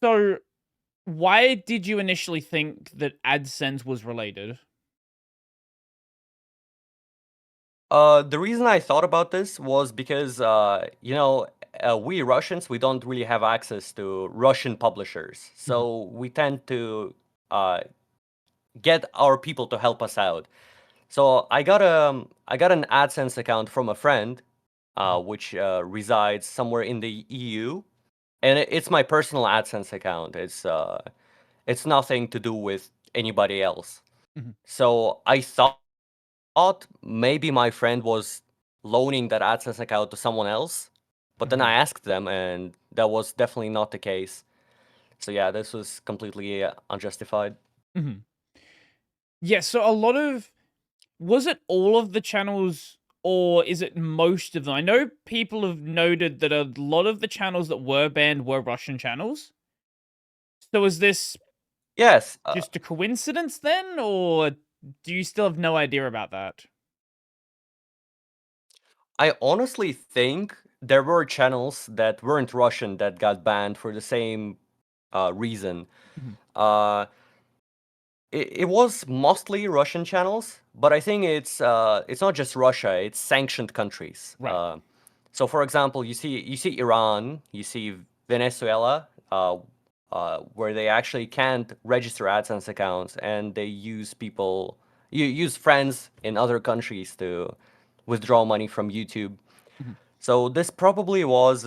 So, why did you initially think that AdSense was related? The reason I thought about this was because, we Russians, we don't really have access to Russian publishers. Mhm, So we tend to uh, get our people to help us out. So I got an AdSense account from a friend, mhm, which resides somewhere in the EU, and it's my personal AdSense account. It's nothing to do with anybody else. mhm, So I thought maybe my friend was loaning that AdSense account to someone else, but then I mhm, asked them, and that was definitely not the case. So yeah, this was completely unjustified. mhm. Yeah, so a lot of was it all of the channels or is it most of them? I know people have noted that a lot of the channels that were banned were Russian channels. So is this Yes, just a coincidence then, or do you still have no idea about that? I honestly think there were channels that weren't Russian that got banned for the same reason. Mhm, Uh, it was mostly Russian channels, but I think it's not just Russia; it's sanctioned countries. right. So, for example, you see Iran, you see Venezuela, where they actually can't register AdSense accounts, and they use people, you use friends in other countries to withdraw money from YouTube. Mhm, So this probably was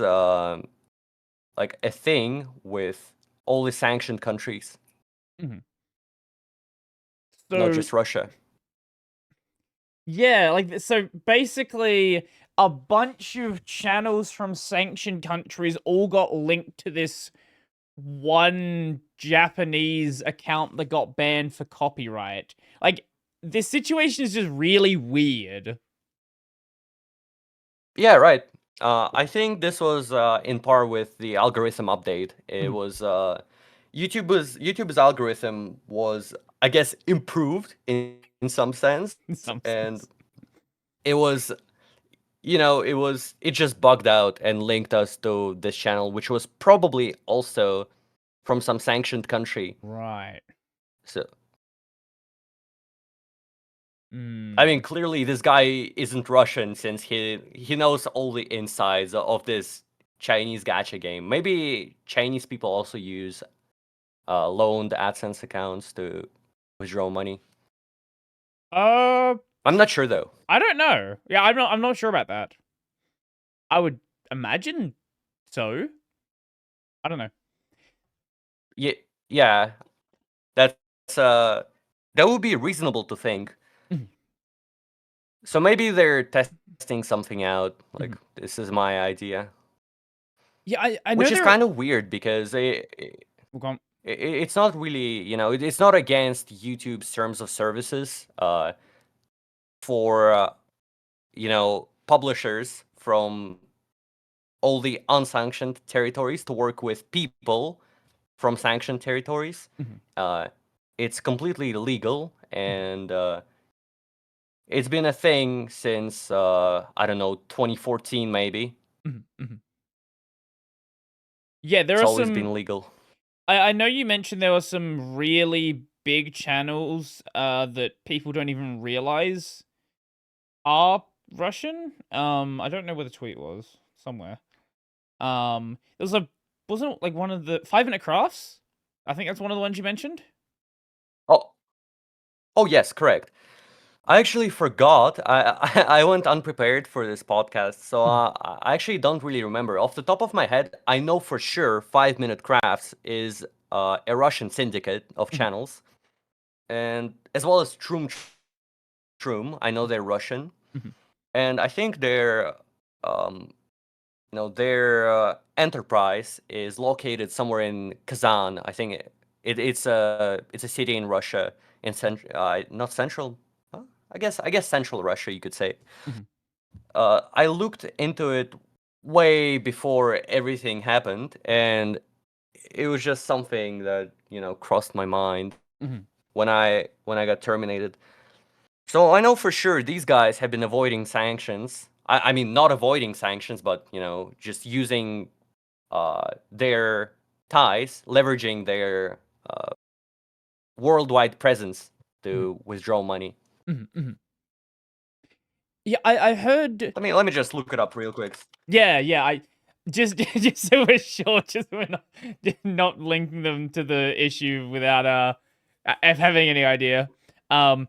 like a thing with all the sanctioned countries, mhm. not So just Russia. yeah, like so basically a bunch of channels from sanctioned countries all got linked to this one Japanese account that got banned for copyright. Like this situation is just really weird. Yeah, right. I think this was in par with the algorithm update. It Mhm. was YouTube's algorithm was, I guess, improved in some sense, In some and sense. it was, it just bugged out and linked us to this channel, which was probably also from some sanctioned country. Right. So I mean, Mm. clearly this guy isn't Russian since he knows all the insides of this Chinese gacha game. Maybe Chinese people also use loaned AdSense accounts to withdraw money. Uh I'm not sure though. I don't know. Yeah, I'm not sure about that. I would imagine so. I don't know. Yeah, yeah, that's uh, that would be reasonable to think. Mhm, So maybe they're testing something out. Like mhm. this is my idea, Yeah, I know which is there kind of weird because well, go on. it's not really, it's not against YouTube's terms of services. For publishers from all the unsanctioned territories to work with people from sanctioned territories. Mhm, Uh, it's completely legal, mhm, and it's been a thing since I don't know, 2014 maybe. mhm, mhm. Yeah, there It's are always some been legal. I know you mentioned there were some really big channels, that people don't even realize are Russian. I don't know where the tweet was. Somewhere. There was a wasn't it like one of the 5 Minute Crafts? I think that's one of the ones you mentioned. Oh, oh yes, correct. I actually forgot. I went unprepared for this podcast, so Mhm, I actually don't really remember. Off the top of my head, I know for sure 5 Minute Crafts is a Russian syndicate of mhm, channels, and as well as Troom. I know they're Russian, mhm, and I think um, their enterprise is located somewhere in Kazan. I think it's a city in Russia, in not central. I guess central Russia, you could say. mhm, I looked into it way before everything happened, and it was just something that crossed my mind mhm. when I got terminated. So I know for sure these guys have been avoiding sanctions. I mean, not avoiding sanctions, but just using their ties, leveraging their worldwide presence Mhm, to withdraw money. mhm. Yeah, I heard. Let me just look it up real quick. Yeah, yeah. I just just so we're sure, just so we're not just not linking them to the issue without having any idea. Because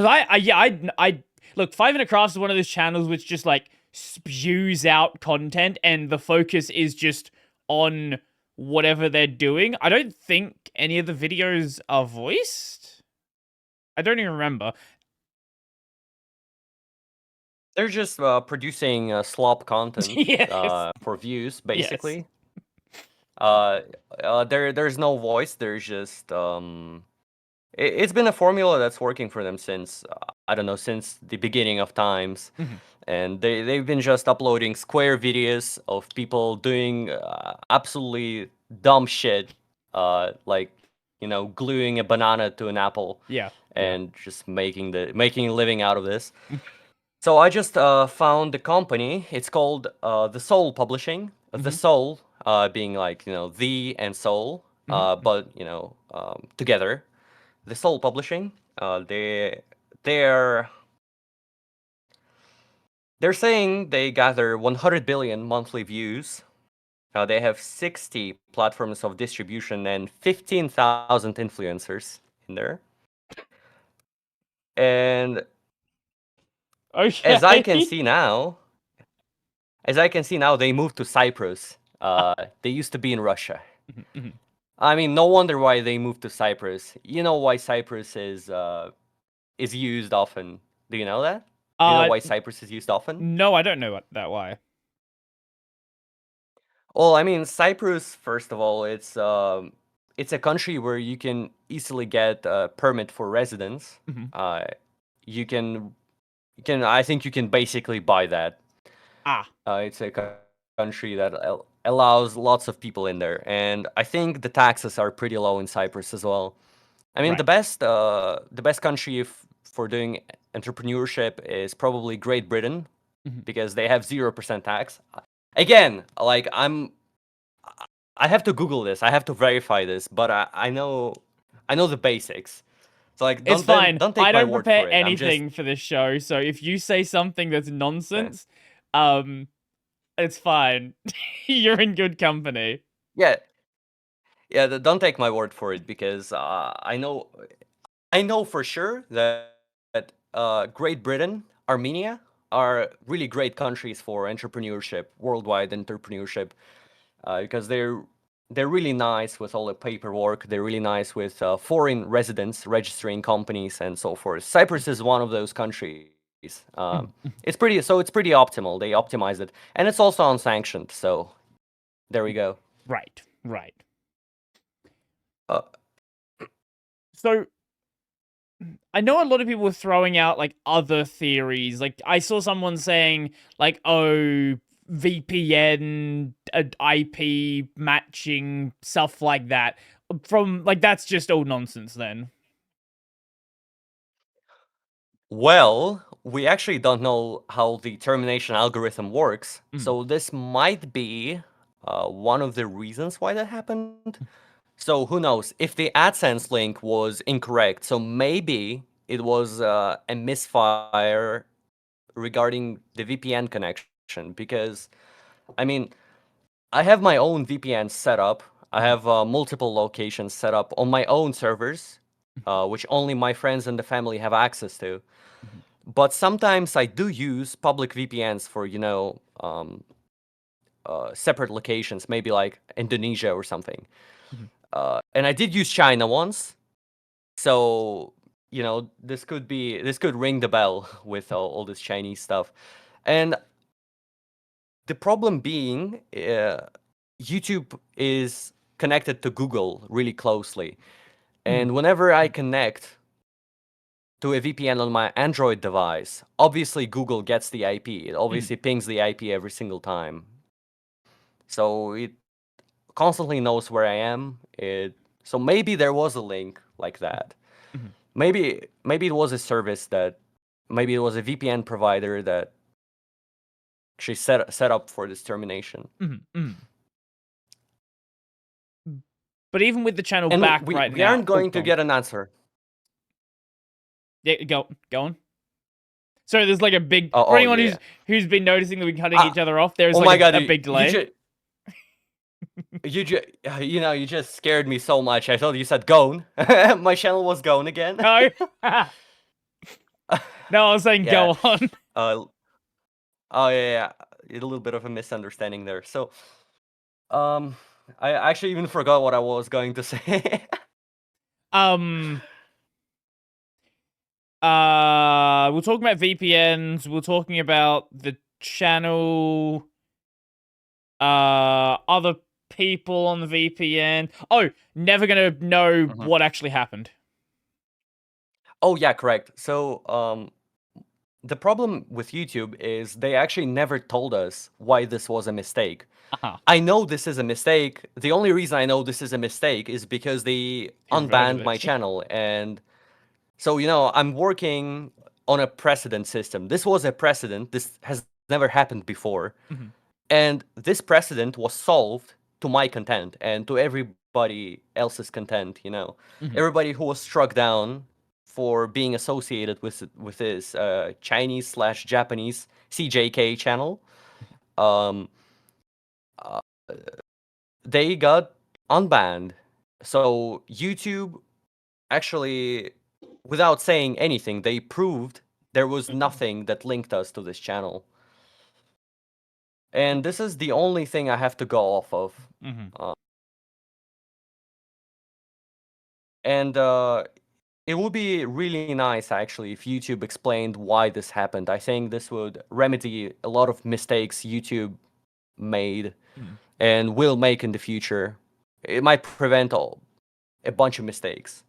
I look, Five and a Crafts is one of those channels which just like spews out content, and the focus is just on whatever they're doing. I don't think any of the videos are voiced. I don't even remember. They're just producing slop content Yes, for views, yes. basically. There's no voice. There's just it's been a formula that's working for them since I don't know, since the beginning of times. Mhm. And they've been just uploading square videos of people doing absolutely dumb shit, like gluing a banana to an apple Yeah, yeah. and just making a living out of this. So I just found the company. It's called The Soul Publishing. The Mhm, Soul being like the and soul, mhm, but together. The Soul Publishing. They're they're saying they gather 100 billion monthly views. They have 60 platforms of distribution and 15,000 influencers in there. And as I can okay. see now, as I can see now, they moved to Cyprus. They used to be in Russia. Mhm, mhm. I mean, no wonder why they moved to Cyprus. You know why Cyprus is used often. Do you know that? Do you know Uh, why Cyprus is used often? no, I don't know that why. Well, I mean, Cyprus, first of all, it's a country where you can easily get a permit for residence. Mhm. Uh, you can, I think you can basically buy that. Ah, It's a country that allows lots of people in there, and I think the taxes are pretty low in Cyprus as well. I mean, right. the best country for doing entrepreneurship is probably Great Britain Mhm. because they have 0% tax. Again, like I have to Google this. I have to verify this, but I know the basics. So like, It's fine. don't I take my don't word prepare for it. I'm just anything for this show, so if you say something that's uh, nonsense, um, it's fine. You're in good company. yeah, yeah. Don't take my word for it because I know for sure that Great Britain, Armenia are really great countries for entrepreneurship, worldwide entrepreneurship, because they're really nice with all the paperwork. They're really nice with foreign residents registering companies and so forth. Cyprus is one of those countries. Mhm, mhm. It's pretty optimal. They optimize it, and it's also unsanctioned. So there we go. Right, right. Uh, So I know a lot of people were throwing out like other theories. Like I saw someone saying like, "Oh, VPN, IP matching, stuff like that." From like that's just all nonsense then. well, we actually don't know how the termination algorithm works, Mm, so this might be one of the reasons why that happened. So who knows if the AdSense link was incorrect? So maybe it was a misfire regarding the VPN connection because I mean I have my own VPN set up. I mhm, have multiple locations set up on my own servers, mhm, which only my friends and the family have access to. mhm, But sometimes I do use public VPNs for separate locations, maybe like Indonesia or something. mhm, And I did use China once, so this could ring the bell with all this Chinese stuff. And the problem being, YouTube is connected to Google really closely, mhm, and whenever I connect to a VPN on my Android device, obviously Google gets the IP. It mhm, obviously pings the IP every single time. So it constantly knows where I am. So maybe there was a link like that. mhm, Maybe it was a service that maybe it was a VPN provider that actually set up for this termination. mhm, mhm. But even with the channel And back we right now, aren't going to get an answer. Yeah, go on. So there's like a big for Oh, anyone yeah. who's been noticing that we're cutting each other off. There's Oh my like god, a big delay. you just scared me so much. I thought you said gone. My channel was gone again. No, no, I was saying Yeah. go on. Oh yeah, a little bit of a misunderstanding there. So, I actually even forgot what I was going to say. We're talking about VPNs. We're talking about the channel. Other people on the VPN. Oh, never gonna know what actually happened. Oh yeah, correct. So, the problem with YouTube is they actually never told us why this was a mistake. Uh-huh. I know this is a mistake. The only reason I know this is a mistake is because they unbanned my channel. And so, I'm working on a precedent system. This was a precedent. This has never happened before. Mhm. And this precedent was solved to my content and to everybody else's content, Mhm. Everybody who was struck down for being associated with this Chinese/Japanese CJK channel, um, they got unbanned. So YouTube actually, without saying anything, they proved there was nothing that linked us to this channel. And this is the only thing I have to go off of. And it would be really nice, actually, if YouTube explained why this happened. I think this would remedy a lot of mistakes YouTube made and will make in the future. It might prevent a bunch of mistakes.